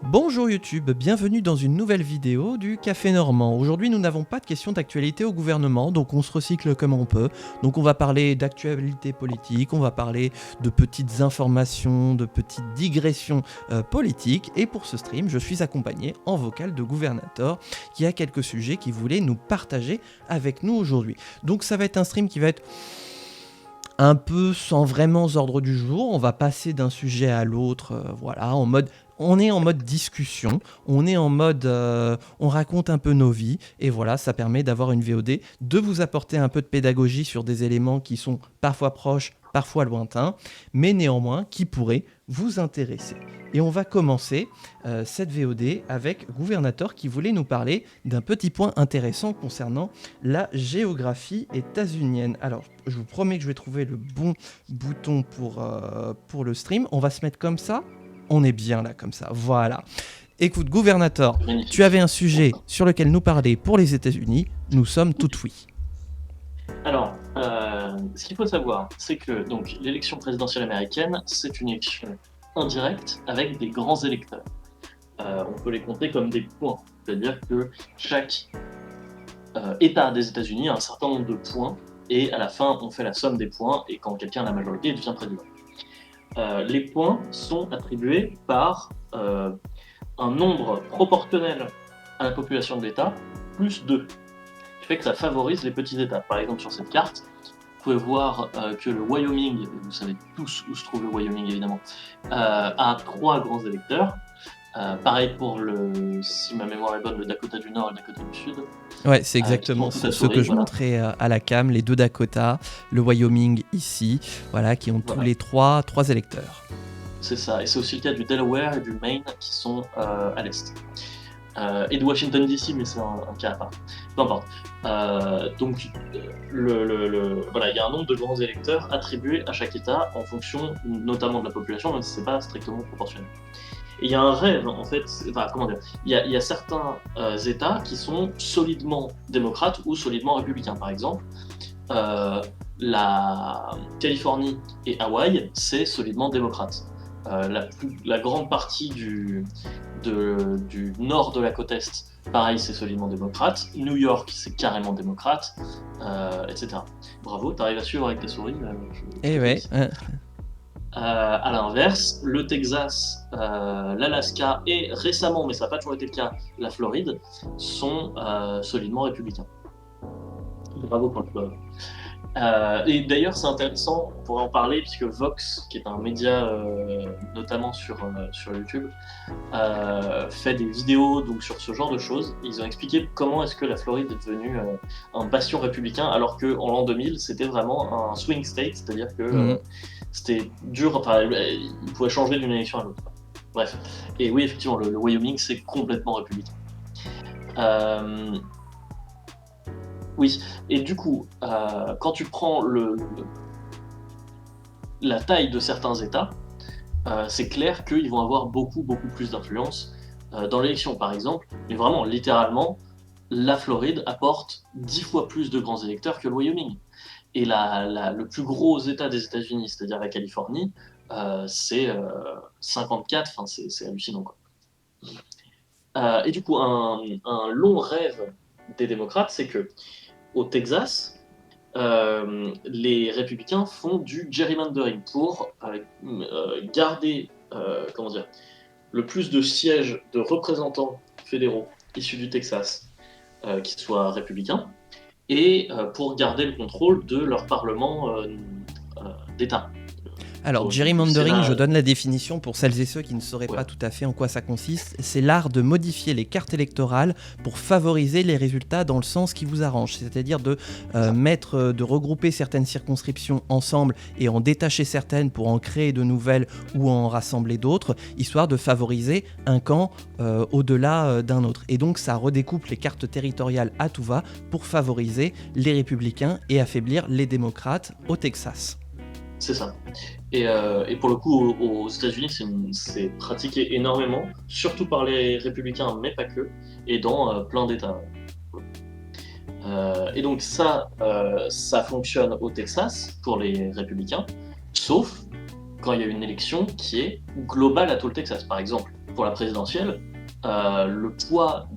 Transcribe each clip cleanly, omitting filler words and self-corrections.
Bonjour YouTube, bienvenue dans une nouvelle vidéo du Café Normand. Aujourd'hui nous n'avons pas de questions d'actualité au gouvernement, donc on se recycle comme on peut. Donc on va parler d'actualité politique, on va parler de petites informations, de petites digressions politiques. Et pour ce stream, je suis accompagné en vocal de Gouvernator qui a quelques sujets qu'il voulait nous partager avec nous aujourd'hui. Donc ça va être un stream qui va être un peu sans vraiment ordre du jour. On va passer d'un sujet à l'autre, voilà, on est en mode discussion, on est en mode on raconte un peu nos vies, et voilà, ça permet d'avoir une VOD, de vous apporter un peu de pédagogie sur des éléments qui sont parfois proches, parfois lointains, mais néanmoins qui pourraient vous intéresser. Et on va commencer cette VOD avec Gouvernator qui voulait nous parler d'un petit point intéressant concernant la géographie états-unienne. Alors, je vous promets que je vais trouver le bon bouton pour le stream. On va se mettre comme ça. On est bien là comme ça, voilà. Écoute, Gouvernator, tu avais un sujet sur lequel nous parler pour les États-Unis. Nous sommes tout oui. Alors, ce qu'il faut savoir, c'est que donc, l'élection présidentielle américaine, c'est une élection indirecte avec des grands électeurs. On peut les compter comme des points, c'est-à-dire que chaque État des États-Unis a un certain nombre de points, et à la fin, on fait la somme des points, et quand quelqu'un a la majorité, il devient président. Les points sont attribués par un nombre proportionnel à la population de l'État, plus 2. Ce qui fait que ça favorise les petits États. Par exemple, sur cette carte, vous pouvez voir que le Wyoming, vous savez tous où se trouve le Wyoming évidemment, a 3 grands électeurs. Pareil pour si ma mémoire est bonne, le Dakota du Nord et le Dakota du Sud. Ouais, c'est exactement ce que je montrais à la cam, les 2 Dakota, le Wyoming ici, voilà, qui ont tous les 3 électeurs. C'est ça, et c'est aussi le cas du Delaware et du Maine qui sont à l'est. Et de Washington DC, mais c'est un cas à part. Peu importe. Donc, voilà, il y a un nombre de grands électeurs attribués à chaque État en fonction notamment de la population, même si c'est pas strictement proportionnel. Et il y a un rêve, en fait, enfin, comment dire, il y a certains États qui sont solidement démocrates ou solidement républicains. Par exemple, la Californie et Hawaï, c'est solidement démocrate. La grande partie du nord de la côte Est, pareil, c'est solidement démocrate. New York, c'est carrément démocrate, etc. Bravo, t'arrives à suivre avec tes souris. Eh ouais. À l'inverse, le Texas, l'Alaska et récemment, mais ça n'a pas toujours été le cas, la Floride, sont solidement républicains. Bravo pour le club. Et d'ailleurs, c'est intéressant, on pourrait en parler, puisque Vox, qui est un média notamment sur YouTube, fait des vidéos donc, sur ce genre de choses. Ils ont expliqué comment est-ce que la Floride est devenue un bastion républicain, alors qu'en l'an 2000, c'était vraiment un swing state, c'est-à-dire que c'était dur, enfin, il pouvait changer d'une élection à l'autre. Bref. Et oui, effectivement, le Wyoming, c'est complètement républicain. Oui, et du coup, quand tu prends la taille de certains États, c'est clair qu'ils vont avoir beaucoup plus d'influence dans l'élection, par exemple. Mais vraiment, littéralement, la Floride apporte 10 fois plus de grands électeurs que le Wyoming. Et le plus gros État des États-Unis, c'est-à-dire la Californie, c'est 54, enfin c'est hallucinant, quoi. Et du coup, un long rêve des démocrates, c'est que au Texas, les républicains font du gerrymandering pour garder le plus de sièges de représentants fédéraux issus du Texas qui soient républicains et pour garder le contrôle de leur parlement d'État. Alors, gerrymandering, je donne la définition pour celles et ceux qui ne sauraient pas tout à fait en quoi ça consiste. C'est l'art de modifier les cartes électorales pour favoriser les résultats dans le sens qui vous arrange. C'est-à-dire de regrouper certaines circonscriptions ensemble et en détacher certaines pour en créer de nouvelles ou en rassembler d'autres, histoire de favoriser un camp au-delà d'un autre. Et donc, ça redécoupe les cartes territoriales à tout va pour favoriser les républicains et affaiblir les démocrates au Texas. C'est ça. Et pour le coup, aux États-Unis, c'est pratiqué énormément, surtout par les républicains, mais pas que, et dans plein d'États. Et donc ça fonctionne au Texas pour les républicains, sauf quand il y a une élection qui est globale à tout le Texas. Par exemple, pour la présidentielle, le poids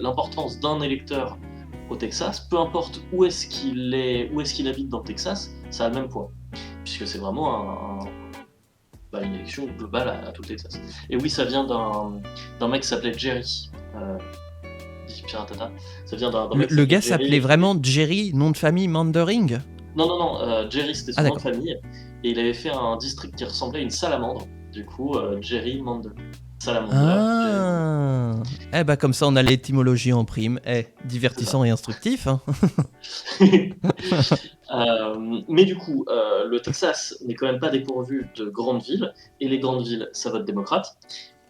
l'importance d'un électeur au Texas, peu importe où est-ce qu'il habite dans le Texas, ça a le même poids, puisque c'est vraiment une élection globale à tout le Texas. Et oui, ça vient d'un mec qui s'appelait Jerry. Ça vient d'un mec qui Le gars Jerry. s'appelait vraiment Jerry, nom de famille Mandering? Non, Jerry c'était son nom de famille, et il avait fait un district qui ressemblait à une salamandre, du coup Jerry Mander. Ah, comme ça on a l'étymologie en prime. Divertissant et instructif. Hein. Mais du coup, le Texas n'est quand même pas dépourvu de grandes villes, et les grandes villes, ça vote démocrate.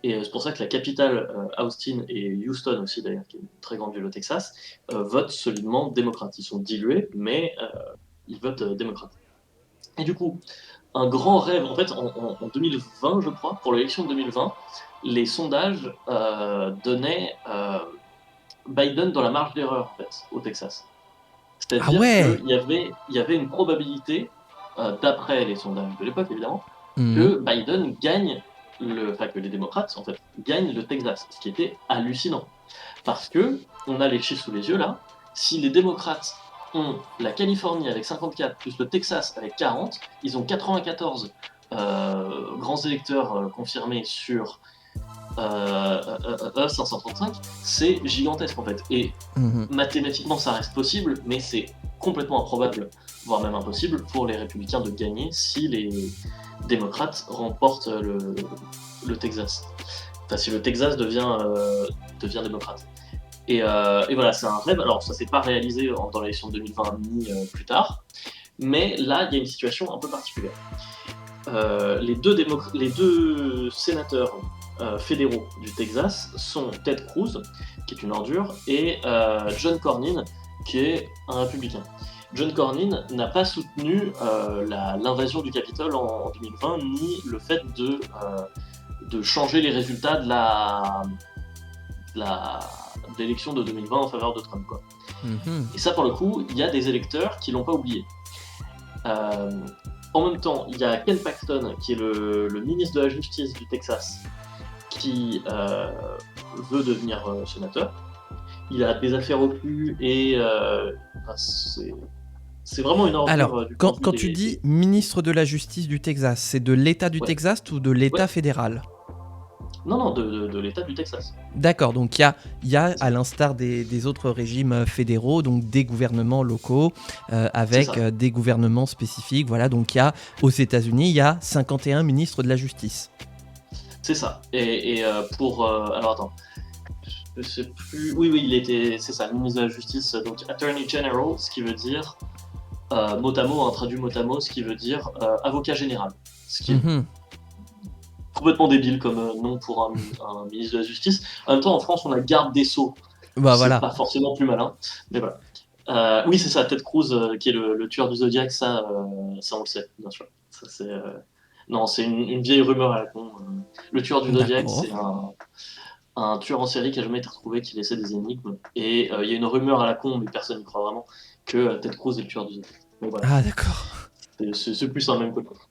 Et c'est pour ça que la capitale, Austin et Houston aussi d'ailleurs, qui est une très grande ville au Texas, votent solidement démocrate. Ils sont dilués, mais ils votent démocrate. Et du coup, un grand rêve, en fait, en 2020, je crois, pour l'élection de 2020, les sondages donnaient Biden dans la marge d'erreur, en fait, au Texas. C'est-à-dire qu'il y avait une probabilité, d'après les sondages de l'époque, évidemment, que Biden gagne, que les démocrates, en fait, gagnent le Texas, ce qui était hallucinant. Parce que, on a les chiffres sous les yeux, là, si les démocrates ont la Californie avec 54, plus le Texas avec 40, ils ont 94 grands électeurs confirmés sur 535, c'est gigantesque en fait. Et mathématiquement ça reste possible, mais c'est complètement improbable, voire même impossible pour les républicains de gagner si les démocrates remportent le Texas. Enfin, si le Texas devient démocrate. Et voilà, c'est un rêve. Alors ça s'est pas réalisé dans l'élection de 2020 ni plus tard, mais là il y a une situation un peu particulière. Les deux sénateurs fédéraux du Texas sont Ted Cruz, qui est une ordure, et John Cornyn, qui est un républicain. John Cornyn n'a pas soutenu l'invasion du Capitole en 2020, ni le fait de changer les résultats de l'élection de 2020 en faveur de Trump, quoi. Et ça, pour le coup, il y a des électeurs qui l'ont pas oublié. En même temps, il y a Ken Paxton, qui est le ministre de la Justice du Texas, qui veut devenir sénateur. Il a des affaires au cul et c'est vraiment une ordure. Alors, quand tu dis ministre de la Justice du Texas, c'est de l'État du Texas ou de l'État fédéral ? Non, de l'État du Texas. D'accord, donc il y a à l'instar des autres régimes fédéraux, donc des gouvernements locaux avec des gouvernements spécifiques. Voilà, donc il y a aux États-Unis, il y a 51 ministres de la Justice. C'est ça. Et pour alors attends, je sais plus. Oui, c'est ça, le ministre de la Justice, donc Attorney General, ce qui veut dire mot à mot, traduit mot à mot, ce qui veut dire avocat général, ce qui est complètement débile comme nom pour un ministre de la Justice. En même temps, en France, on a garde des Sceaux. C'est pas forcément plus malin, mais voilà. Oui, c'est ça, Ted Cruz, qui est le tueur du Zodiac, ça on le sait, bien sûr. Ça, non, c'est une vieille rumeur à la con. Le tueur du Zodiac, c'est un tueur en série qui n'a jamais été retrouvé, qui laissait des énigmes. Et il y a une rumeur à la con, mais personne n'y croit vraiment, que Ted Cruz est le tueur du Zodiac. Donc, voilà. Ah, d'accord. C'est plus un même que l'autre.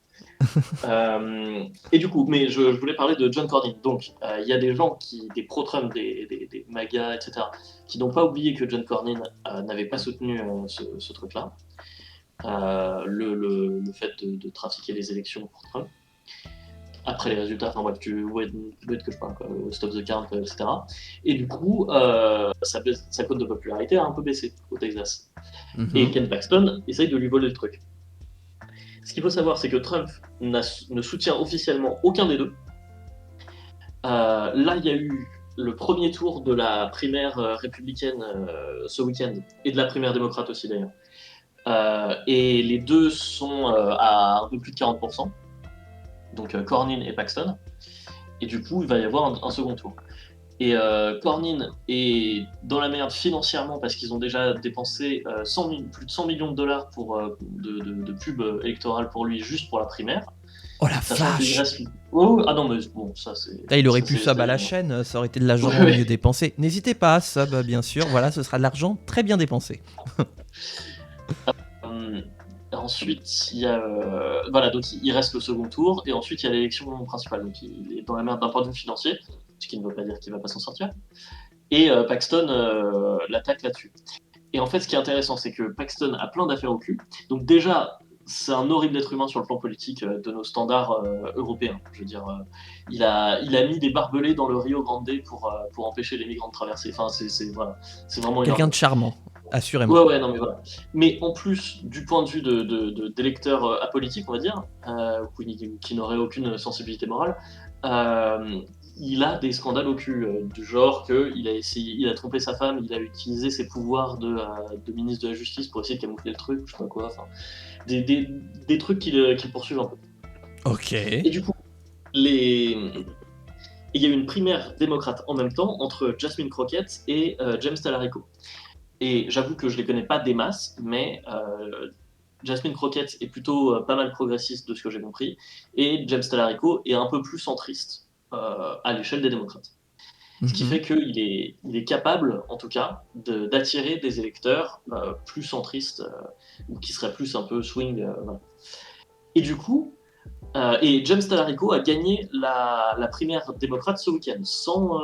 Et du coup, mais je voulais parler de John Cornyn. Donc, il y a des gens des pro-Trump, des MAGA, etc., qui n'ont pas oublié que John Cornyn n'avait pas soutenu ce truc-là. Le fait de trafiquer les élections pour Trump. Après les résultats, enfin bref, tu vois que je parle, quoi, Stop the Count, etc. Et du coup, sa cote de popularité a un peu baissé au Texas. Et Ken Paxton essaye de lui voler le truc. Ce qu'il faut savoir, c'est que Trump ne soutient officiellement aucun des deux. Là, il y a eu le premier tour de la primaire républicaine ce week-end, et de la primaire démocrate aussi d'ailleurs. Et les deux sont à un peu plus de 40%, donc Cornyn et Paxton. Et du coup, il va y avoir un second tour. Et Cornyn est dans la merde financièrement parce qu'ils ont déjà dépensé plus de 100 millions de dollars de pub électorale pour lui, juste pour la primaire. Oh la vache! Ah non, mais bon, ça c'est... Là, il aurait pu sub à la chaîne, ça aurait été de l'argent mieux dépensé. N'hésitez pas à sub, bien sûr, voilà, ce sera de l'argent très bien dépensé. Ensuite, il y a, voilà, donc il reste le second tour, et ensuite il y a l'élection principale. Donc il est dans la merde d'un point de vue financier, ce qui ne veut pas dire qu'il va pas s'en sortir. Et Paxton l'attaque là-dessus. Et en fait, ce qui est intéressant, c'est que Paxton a plein d'affaires au cul. Donc déjà, c'est un horrible être humain sur le plan politique de nos standards européens. Je veux dire, il a mis des barbelés dans le Rio Grande pour empêcher les migrants de traverser. Enfin, voilà, c'est vraiment Quelqu'un énorme. de charmant, assurément. Ouais, non, mais voilà. Mais en plus, du point de vue d'électeurs apolitiques, on va dire, qui n'auraient aucune sensibilité morale, il a des scandales au cul, du genre il a trompé sa femme, il a utilisé ses pouvoirs de ministre de la Justice pour essayer de camoufler le truc, je sais pas quoi, enfin, des trucs qui poursuivent un peu. Ok. Et du coup, il y a eu une primaire démocrate en même temps entre Jasmine Crockett et James Talarico. Et j'avoue que je les connais pas des masses, mais Jasmine Crockett est plutôt pas mal progressiste de ce que j'ai compris, et James Talarico est un peu plus centriste à l'échelle des démocrates. Ce qui fait qu'il est capable, en tout cas, d'attirer des électeurs plus centristes, ou qui seraient plus un peu swing. Voilà. Et du coup, et James Talarico a gagné la primaire démocrate ce week-end, sans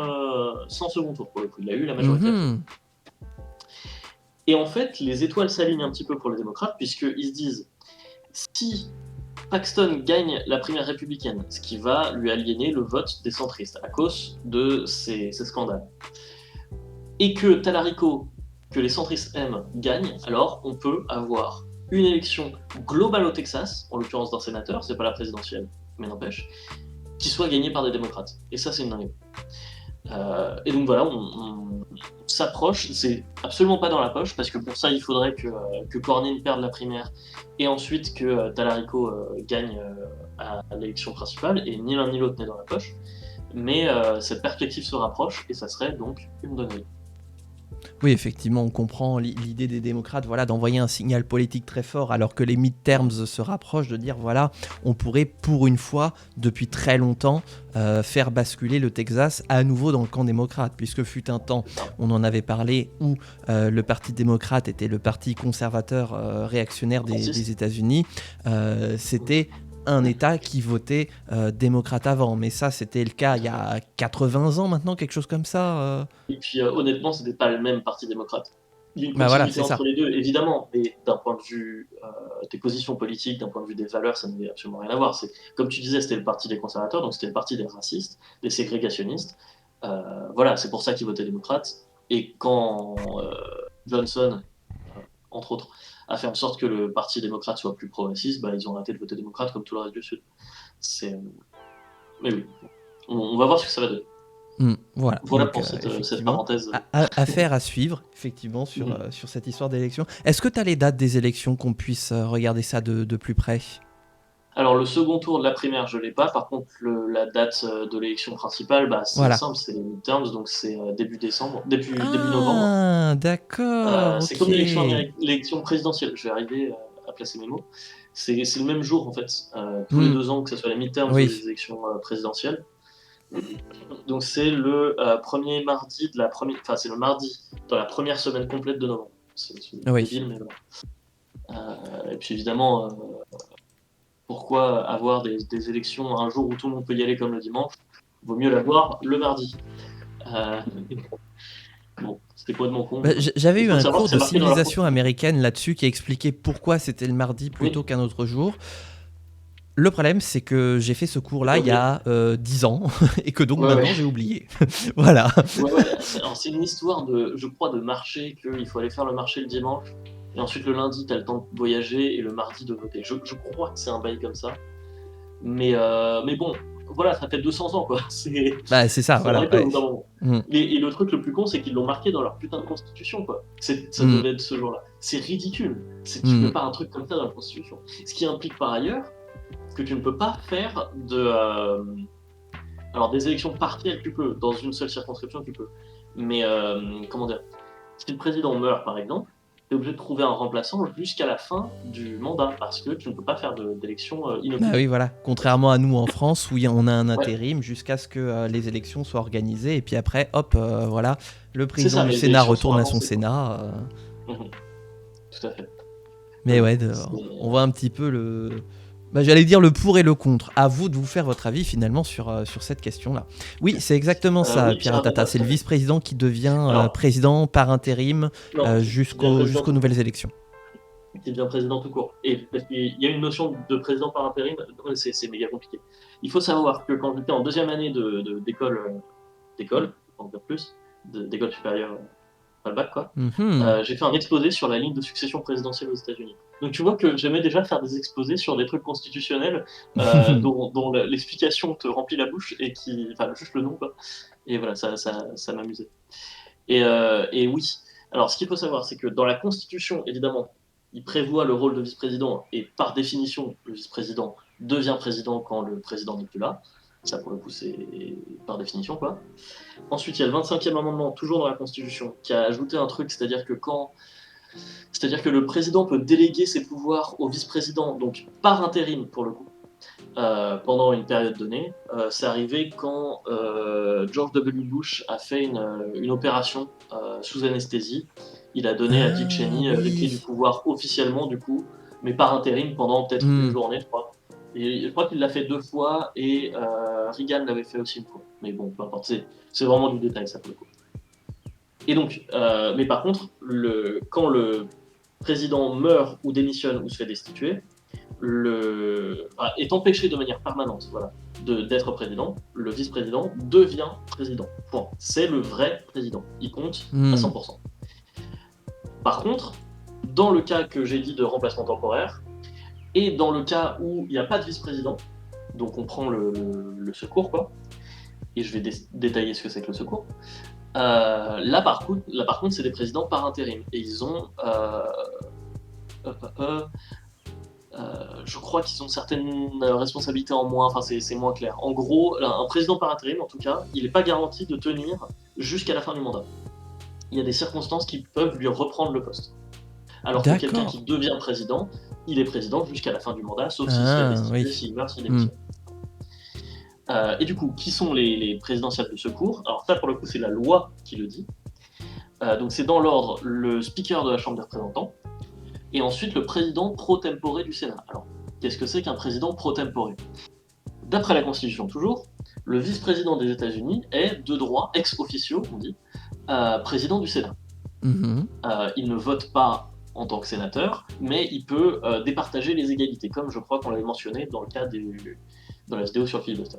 second tour pour le coup. Il a eu la majorité absolue. Et en fait, les étoiles s'alignent un petit peu pour les démocrates, puisqu'ils se disent, si Paxton gagne la primaire républicaine, ce qui va lui aliéner le vote des centristes à cause de ces scandales, et que Talarico, que les centristes aiment, gagne, alors on peut avoir une élection globale au Texas, en l'occurrence d'un sénateur, c'est pas la présidentielle, mais n'empêche, qui soit gagnée par des démocrates. Et ça, c'est une dinguerie. Et donc voilà, on s'approche, c'est absolument pas dans la poche, parce que pour ça, il faudrait que Cornyn perde la primaire, et ensuite que Talarico gagne à l'élection principale, et ni l'un ni l'autre n'est dans la poche. Mais cette perspective se rapproche, et ça serait donc une dinguerie. Oui, effectivement, on comprend l'idée des démocrates, voilà, d'envoyer un signal politique très fort alors que les midterms se rapprochent, de dire voilà, on pourrait pour une fois, depuis très longtemps, faire basculer le Texas à nouveau dans le camp démocrate, puisque fut un temps, on en avait parlé, où le Parti démocrate était le parti conservateur réactionnaire des États-Unis, c'était un État qui votait démocrate avant, mais ça c'était le cas il y a 80 ans maintenant, quelque chose comme ça. Et puis honnêtement, c'était pas le même parti démocrate. Il y a une continuité entre les deux, évidemment, mais d'un point de vue des positions politiques, d'un point de vue des valeurs, ça n'avait absolument rien à voir. Comme tu disais, c'était le parti des conservateurs, donc c'était le parti des racistes, des ségrégationnistes. Voilà, c'est pour ça qu'ils votaient démocrate. Et quand Johnson, entre autres, a fait en sorte que le parti démocrate soit plus progressiste, ils ont arrêté de voter démocrate comme tout le reste du Sud. Mais oui, on va voir ce que ça va donner. Voilà donc, pour cette parenthèse. Affaire à suivre, effectivement, sur cette histoire d'élection. Est-ce que tu as les dates des élections, qu'on puisse regarder ça de plus près ? Alors, le second tour de la primaire, je ne l'ai pas. Par contre, la date de l'élection principale, c'est simple, c'est les midterms, donc c'est début décembre, début novembre. Ah, d'accord. C'est comme l'élection présidentielle. Je vais arriver à placer mes mots. C'est le même jour, en fait, tous les 2 ans, que ce soit les midterms ou les élections présidentielles. Donc c'est le premier mardi de la première, enfin c'est le mardi dans la première semaine complète de novembre. C'est débile, mais voilà. Et puis évidemment, pourquoi avoir des élections un jour où tout le monde peut y aller comme le dimanche ? Vaut mieux l'avoir le mardi. Bon, c'était complètement con. J'avais eu un cours de civilisation américaine là-dessus qui expliquait pourquoi c'était le mardi plutôt qu'un autre jour. Le problème, c'est que j'ai fait ce cours-là il y a 10 ans et que donc maintenant j'ai oublié. Voilà. C'est une histoire je crois, de marché, qu'il faut aller faire le marché le dimanche et ensuite le lundi, tu as le temps de voyager et le mardi de voter. Je crois que c'est un bail comme ça. Mais bon, voilà, ça fait 200 ans, quoi. C'est ça, voilà. Et le truc le plus con, c'est qu'ils l'ont marqué dans leur putain de constitution, quoi. Ça devait être ce jour-là. C'est ridicule. Tu ne fais pas un truc comme ça dans la constitution. Ce qui implique par ailleurs que tu ne peux pas faire alors des élections partielles, tu peux, dans une seule circonscription, tu peux. Mais comment dire, si le président meurt, par exemple, tu es obligé de trouver un remplaçant jusqu'à la fin du mandat, parce que tu ne peux pas faire d'élection inopinée. Oui, voilà. Contrairement à nous en France, où on a un intérim jusqu'à ce que les élections soient organisées, et puis après, hop, voilà, le président du Sénat retourne à son Sénat. Tout à fait. Mais ouais, on voit un petit peu j'allais dire le pour et le contre. À vous de vous faire votre avis finalement sur cette question-là. Oui, c'est exactement ça, Oui, Pierre Atata. C'est le vice-président qui devient Alors, président par intérim non, jusqu'aux nouvelles élections. qui devient président tout court. Et parce qu'il y a une notion de président par intérim, c'est méga compliqué. Il faut savoir que quand j'étais en deuxième année d'école, en dire plus, d'école supérieure, pas le bac quoi, j'ai fait un exposé sur la ligne de succession présidentielle aux États-Unis. Donc tu vois que j'aimais déjà faire des exposés sur des trucs constitutionnels dont l'explication te remplit la bouche et enfin juste le nom quoi. Et voilà, ça m'amusait. Et oui. Alors, ce qu'il faut savoir, c'est que dans la Constitution, évidemment, il prévoit le rôle de vice-président, et par définition, le vice-président devient président quand le président n'est plus là. Ça, pour le coup, c'est par définition, quoi. Ensuite, il y a le 25e amendement, toujours dans la Constitution, qui a ajouté un truc, c'est-à-dire que le président peut déléguer ses pouvoirs au vice-président, donc par intérim, pour le coup. Pendant une période donnée. C'est arrivé quand George W. Bush a fait une opération sous anesthésie. Il a donné à Dick Cheney les clés du pouvoir officiellement, du coup, mais par intérim pendant peut-être une journée, je crois. Et je crois qu'il l'a fait 2 fois et Reagan l'avait fait aussi une fois. Mais bon, peu importe, c'est vraiment du détail, ça, pour le coup. Et donc, mais par contre, quand le président meurt ou démissionne ou se fait destituer, est empêché de manière permanente d'être président, le vice-président devient président. Point. C'est le vrai président. Il compte à 100%. Par contre, dans le cas que j'ai dit de remplacement temporaire, et dans le cas où il n'y a pas de vice-président, donc on prend le secours, quoi, et je vais détailler ce que c'est que le secours, là par contre, c'est des présidents par intérim. Et ils ont... je crois qu'ils ont certaines responsabilités en moins, enfin c'est moins clair. En gros, un président par intérim, en tout cas, il n'est pas garanti de tenir jusqu'à la fin du mandat. Il y a des circonstances qui peuvent lui reprendre le poste. Alors que quelqu'un qui devient président, il est président jusqu'à la fin du mandat, sauf s'il se fait destituer, s'il meurt, s'il démissionne. Et du coup, qui sont les présidentielles de secours? Alors ça, pour le coup, c'est la loi qui le dit. Donc c'est dans l'ordre le speaker de la Chambre des représentants, et ensuite le président pro tempore du Sénat. Alors, qu'est-ce que c'est qu'un président pro tempore? D'après la Constitution toujours, le vice-président des États-Unis est de droit, ex officio, on dit, président du Sénat. Il ne vote pas en tant que sénateur, mais il peut départager les égalités, comme je crois qu'on l'avait mentionné dans le cas dans la vidéo sur le filibuster.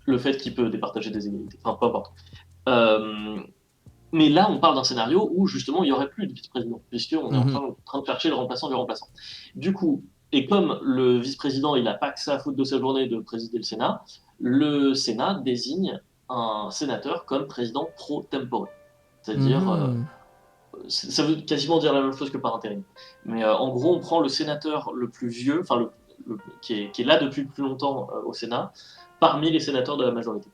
Le fait qu'il peut départager des égalités, enfin peu importe. Mais là, on parle d'un scénario où justement il n'y aurait plus de vice-président, puisqu'on est en train de chercher le remplaçant du remplaçant. Du coup, et comme le vice-président il n'a pas que ça à foutre de sa journée de présider le Sénat désigne un sénateur comme président pro tempore. C'est-à-dire, ça veut quasiment dire la même chose que par intérim. Mais en gros, on prend le sénateur le plus vieux, enfin qui est là depuis le plus longtemps au Sénat, parmi les sénateurs de la majorité.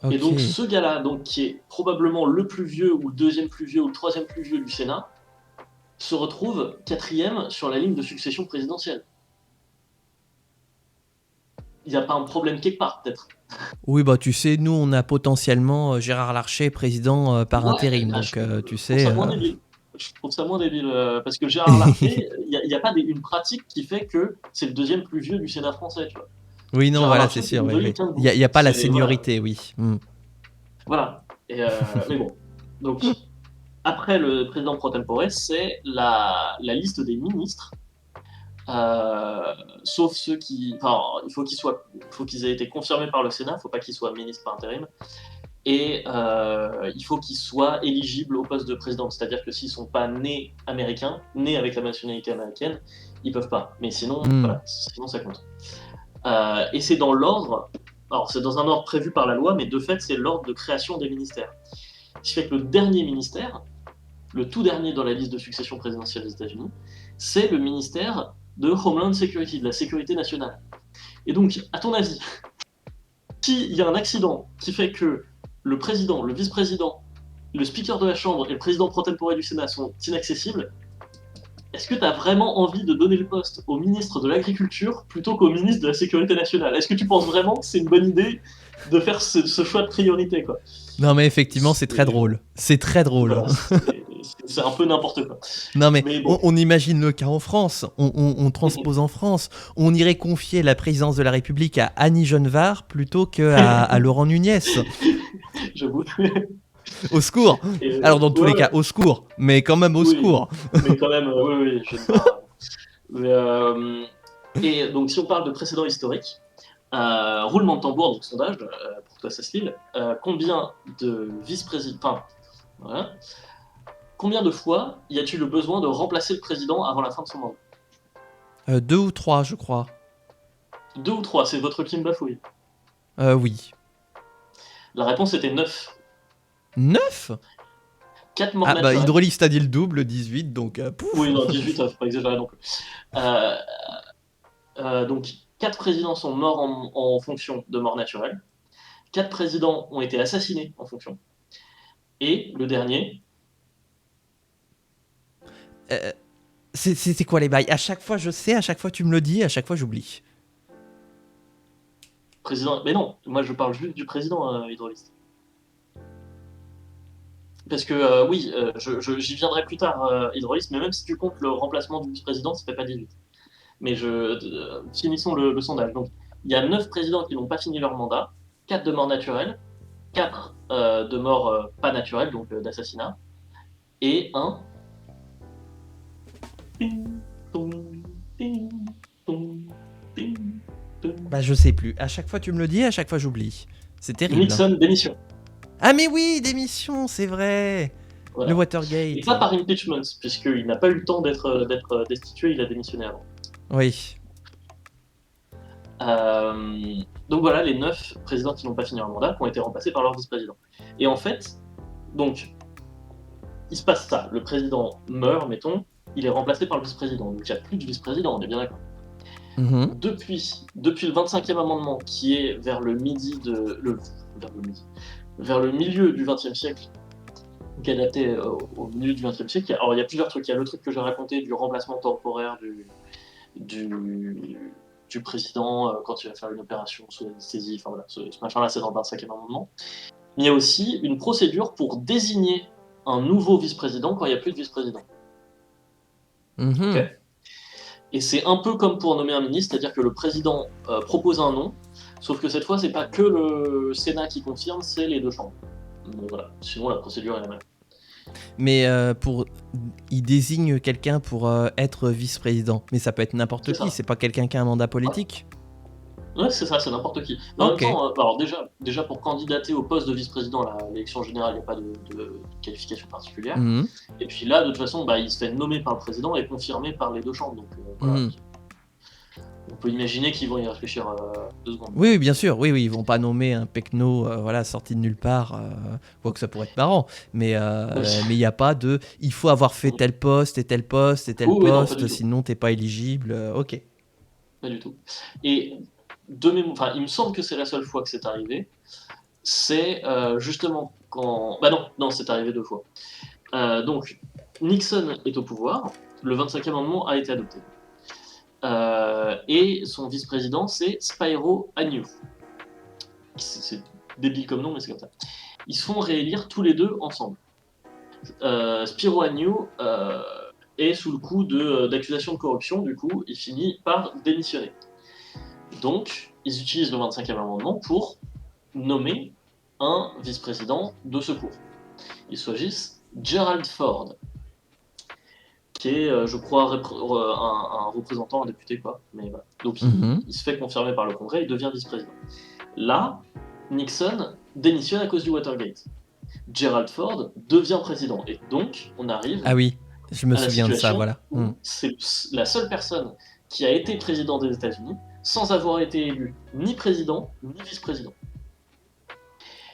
Okay. Et donc ce gars-là, qui est probablement le plus vieux, ou le deuxième plus vieux, ou le troisième plus vieux du Sénat, se retrouve 4e sur la ligne de succession présidentielle. Il n'y a pas un problème quelque part, peut-être. Oui, bah tu sais, nous on a potentiellement Gérard Larcher président par intérim, donc tu sais... Je trouve ça moins débile, parce que Gérard Larcher, il n'y a pas une pratique qui fait que c'est le deuxième plus vieux du Sénat français, tu vois. Oui, non, voilà, c'est sûr. Il n'y a pas la seniorité, oui. Voilà. Mais bon. Donc, après le président pro tempore, c'est la liste des ministres, sauf ceux qui... Enfin, il faut qu'ils aient été confirmés par le Sénat, il ne faut pas qu'ils soient ministres par intérim. Et il faut qu'ils soient éligibles au poste de président. C'est-à-dire que s'ils ne sont pas nés américains, nés avec la nationalité américaine, ils ne peuvent pas. Mais sinon, voilà, sinon ça compte. Et c'est dans l'ordre, alors c'est dans un ordre prévu par la loi, mais de fait c'est l'ordre de création des ministères. Ce qui fait que le dernier ministère, le tout dernier dans la liste de succession présidentielle des États-Unis, c'est le ministère de Homeland Security, de la sécurité nationale. Et donc, à ton avis, s'il y a un accident qui fait que le président, le vice-président, le speaker de la Chambre et le président pro tempore du Sénat sont inaccessibles, est-ce que tu as vraiment envie de donner le poste au ministre de l'Agriculture plutôt qu'au ministre de la Sécurité nationale? Est-ce que tu penses vraiment que c'est une bonne idée de faire ce choix de priorité, quoi? Non, mais effectivement, c'est très drôle. C'est très drôle. Voilà, c'est un peu n'importe quoi. Non mais Mais bon. on imagine le cas en France, on transpose en France, on irait confier la présidence de la République à Annie Genevard plutôt qu'à Laurent Nunez. J'avoue. Au secours. Et, Alors dans tous ouais, les cas, ouais, au secours, mais quand même au oui, secours. mais quand même, oui, oui, je ne pas. Mais, et donc, si on parle de précédents historiques, roulement de tambour, donc sondage, pour toi, Cécile, combien de vice-présidents, enfin, voilà, combien de fois y a-t-il le besoin de remplacer le président avant la fin de son mandat? 2 ou 3, je crois. 2 ou 3, c'est votre Kim Bafouille. Oui. La réponse était 9. 9? 4 morts Ah bah naturelles. Hydraulique t'as dit le double, 18, donc pouf. Oui, non, 18, faut pas exagérer non plus. Euh, donc, 4 présidents sont morts en fonction de mort naturelle. 4 présidents ont été assassinés en fonction. Et le dernier, Euh, c'est quoi les bails? À chaque fois je sais, à chaque fois tu me le dis, à chaque fois j'oublie. président. Mais non, moi je parle juste du président hydrauliste. Parce que oui, j'y viendrai plus tard, hydrauliste, mais même si tu comptes le remplacement du vice-président, ça fait pas 18. Mais finissons le sondage. Donc, il y a 9 présidents qui n'ont pas fini leur mandat, 4 de mort naturelle, 4 de mort pas naturelle, donc d'assassinat, et un. Bah je sais plus. À chaque fois tu me le dis, à chaque fois j'oublie. C'est terrible. Nixon, démission. Ah mais oui, démission, c'est vrai. Le Voilà. Et Watergate. pas par impeachment, puisqu'il n'a pas eu le temps d'être destitué, il a démissionné avant. Oui. Donc voilà, les 9 présidents qui n'ont pas fini leur mandat, qui ont été remplacés par leur vice-président. Et en fait, donc, il se passe ça. Le président meurt, mettons, il est remplacé par le vice-président. Donc il n'y a plus de vice-président, on est bien d'accord. Mhm. Depuis le 25e amendement, qui est vers le midi vers le milieu du XXe siècle, qui est adapté au milieu du XXe siècle, alors il y a plusieurs trucs. Il y a le truc que j'ai raconté du remplacement temporaire du président quand il va faire une opération sous anesthésie, enfin voilà, ce machin-là, c'est dans le 25e amendement. Mais il y a aussi une procédure pour désigner un nouveau vice-président quand il n'y a plus de vice-président. Mhm. Okay, et c'est un peu comme pour nommer un ministre, c'est-à-dire que le président propose un nom, sauf que cette fois, c'est pas que le Sénat qui confirme, c'est les deux chambres. Donc voilà, sinon la procédure est la même. Mais il désigne quelqu'un pour être vice-président. Mais ça peut être n'importe qui, c'est pas quelqu'un qui a un mandat politique. Ouais, c'est ça, c'est n'importe qui. Mais en Ok. même temps, alors déjà pour candidater au poste de vice-président à l'élection générale, il n'y a pas de qualification particulière. Mhm. Et puis là, de toute façon, il se fait nommer par le président et confirmé par les deux chambres. Donc voilà. Mhm. On peut imaginer qu'ils vont y réfléchir 2 secondes. Oui, bien sûr, oui, ils vont pas nommer un pecno voilà, sorti de nulle part, quoique ça pourrait être marrant, mais il n'y a pas de il faut avoir fait tel poste et tel poste et tel Oui, non, pas du poste, tout. sinon t'es pas éligible, ok. Pas du tout. Et il me semble que c'est la seule fois que c'est arrivé. C'est justement quand. Bah non, c'est arrivé 2 fois. Donc, Nixon est au pouvoir, le 25e amendement a été adopté. Et son vice-président, c'est Spyro Agnew. C'est débile comme nom, mais c'est comme ça. Ils se font réélire tous les deux ensemble. Spyro Agnew est sous le coup d'accusations de corruption, du coup, il finit par démissionner. Donc, ils utilisent le 25e amendement pour nommer un vice-président de secours. Ils choisissent Gerald Ford, qui est, je crois, un représentant, un député, quoi. Mais voilà. Donc, il se fait confirmer par le Congrès, il devient vice-président. Là, Nixon démissionne à cause du Watergate. Gerald Ford devient président. Et donc, on arrive Ah oui, je me à la souviens de ça, situation voilà. où c'est la seule personne qui a été président des États-Unis sans avoir été élu ni président ni vice-président.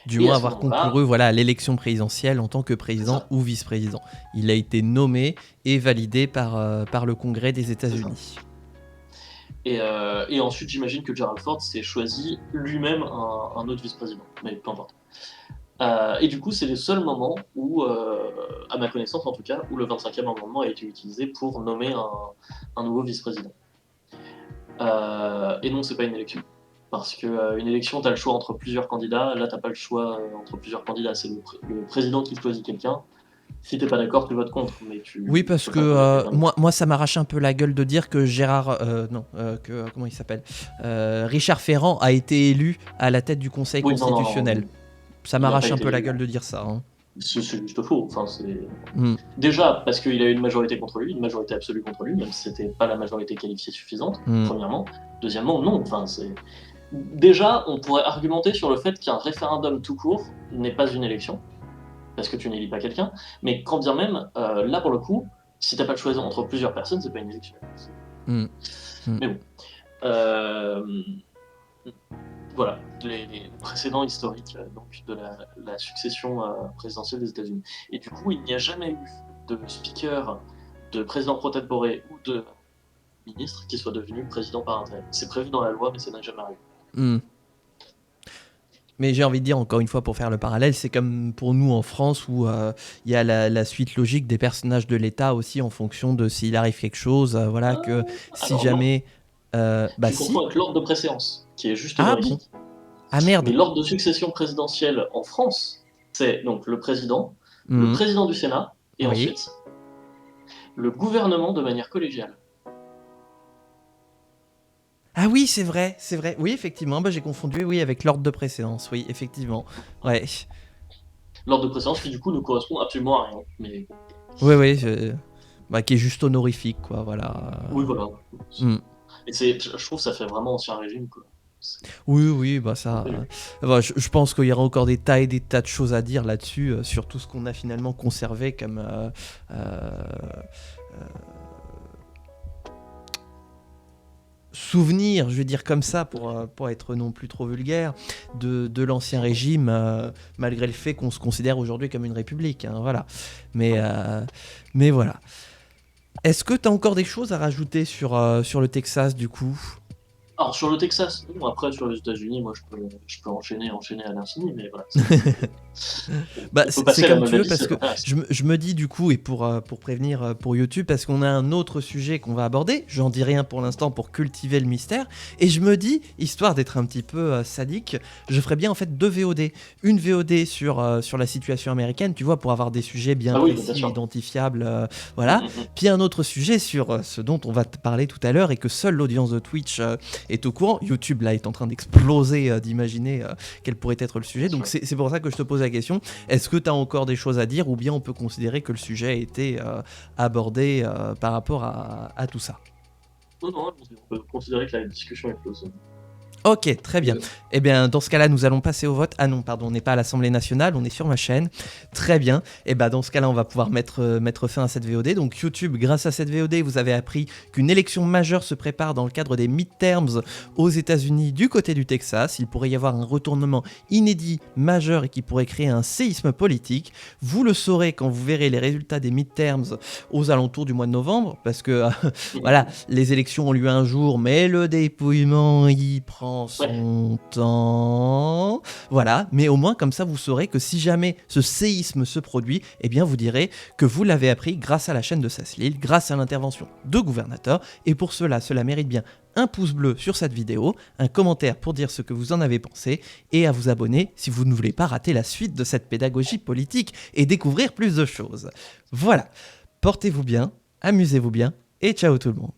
Du Et moins à ce avoir moment-là, concouru voilà, à l'élection présidentielle en tant que président ou vice-président. Il a été nommé et validé par le Congrès des États-Unis. Et ensuite, j'imagine que Gerald Ford s'est choisi lui-même un autre vice-président, mais peu importe. Et du coup, c'est le seul moment où, à ma connaissance en tout cas, où le 25e amendement a été utilisé pour nommer un nouveau vice-président. Et non, c'est pas une élection. Parce qu'une élection, tu as le choix entre plusieurs candidats. Là, tu n'as pas le choix entre plusieurs candidats. C'est le président qui choisit quelqu'un. Si t'es pas d'accord, tu votes contre, mais Oui, tu parce peux que pas convaincre quelqu'un d'autre. moi, ça m'arrache un peu la gueule de dire que comment il s'appelle, Richard Ferrand a été élu à la tête du Conseil Oui, non, non, non, constitutionnel. Ça il n'a pas m'arrache un été peu la élu. gueule de dire ça, hein. C'est juste faux. Enfin, c'est... Mm, Déjà, parce qu'il a eu une majorité contre lui, une majorité absolue contre lui, même si c'était pas la majorité qualifiée suffisante, mm, premièrement. Deuxièmement, non. Enfin, c'est... Déjà, on pourrait argumenter sur le fait qu'un référendum tout court n'est pas une élection, parce que tu n'élis pas quelqu'un, mais quand bien même, là pour le coup, si t'as pas le choix entre plusieurs personnes, c'est pas une élection. mm, mm. Mais bon. Euh, Voilà, les précédents historiques donc, de la succession présidentielle des États-Unis. Et du coup, il n'y a jamais eu de speaker, de président pro tempore ou de ministre qui soit devenu président par intérim. C'est prévu dans la loi, mais ça n'a jamais arrivé. Mm. Mais j'ai envie de dire, encore une fois, pour faire le parallèle, c'est comme pour nous en France où il y a la suite logique des personnages de l'État aussi en fonction de s'il arrive quelque chose. Voilà, que si Alors non, jamais. Bah tu confonds si. avec l'ordre de préséance, qui est juste Ah bon. honorifique. Ah Mais merde. l'ordre de succession présidentielle en France, c'est donc le Mm. président du Sénat, et Oui. ensuite le gouvernement de manière collégiale. Ah oui, c'est vrai, c'est vrai. Oui, effectivement, bah, j'ai confondu, oui, avec l'ordre de préséance. Oui, effectivement. Ouais. L'ordre de préséance qui du coup ne correspond absolument à rien. Mais Oui, oui. Bah, qui est juste honorifique, quoi. Voilà. oui, voilà. Mm. Et c'est, je trouve que ça fait vraiment ancien régime, quoi. Oui, oui, bah ça. Bah, je pense qu'il y aura encore des tas et des tas de choses à dire là-dessus, sur tout ce qu'on a finalement conservé comme euh, souvenir, je vais dire comme ça, pour être non plus trop vulgaire, de l'ancien régime, malgré le fait qu'on se considère aujourd'hui comme une république. Hein, voilà. Mais voilà. Est-ce que tu as encore des choses à rajouter sur le Texas, du coup? Alors sur le Texas, non, après sur les États-Unis, moi je peux enchaîner à l'infini, mais voilà. Bah, On peut c'est passer la comme même tu veux, avis, parce ça que t'intéresse. je me dis du coup, et pour prévenir pour YouTube, parce qu'on a un autre sujet qu'on va aborder, j'en dis rien pour l'instant pour cultiver le mystère, et je me dis, histoire d'être un petit peu sadique, je ferais bien en fait deux VOD. Une VOD sur la situation américaine, tu vois, pour avoir des sujets bien Ah oui, bien précis, sûr. identifiables, Mm, voilà. mm, mm. Puis un autre sujet sur ce dont on va te parler tout à l'heure, et que seule l'audience de Twitch est au courant. YouTube là est en train d'exploser, d'imaginer quel pourrait être le sujet, donc c'est pour ça que je te pose la question. Est-ce que tu as encore des choses à dire ou bien on peut considérer que le sujet a été abordé par rapport à tout ça? Non, non, on peut considérer que la discussion est close. Ok, très bien. Eh bien, dans ce cas-là, nous allons passer au vote. Ah non, pardon, on n'est pas à l'Assemblée nationale, on est sur ma chaîne. Très bien. Et bien, dans ce cas-là, on va pouvoir mettre fin à cette VOD. Donc, YouTube, grâce à cette VOD, vous avez appris qu'une élection majeure se prépare dans le cadre des midterms aux États-Unis du côté du Texas. Il pourrait y avoir un retournement inédit, majeur et qui pourrait créer un séisme politique. Vous le saurez quand vous verrez les résultats des midterms aux alentours du mois de novembre, parce que voilà, les élections ont lieu un jour, mais le dépouillement y prend son temps. Voilà, mais au moins comme ça vous saurez que si jamais ce séisme se produit, eh bien vous direz que vous l'avez appris grâce à la chaîne de Saslil, grâce à l'intervention de Gouvernateur, et pour cela mérite bien un pouce bleu sur cette vidéo, un commentaire pour dire ce que vous en avez pensé, et à vous abonner si vous ne voulez pas rater la suite de cette pédagogie politique et découvrir plus de choses. Voilà, portez-vous bien, amusez-vous bien, et ciao tout le monde.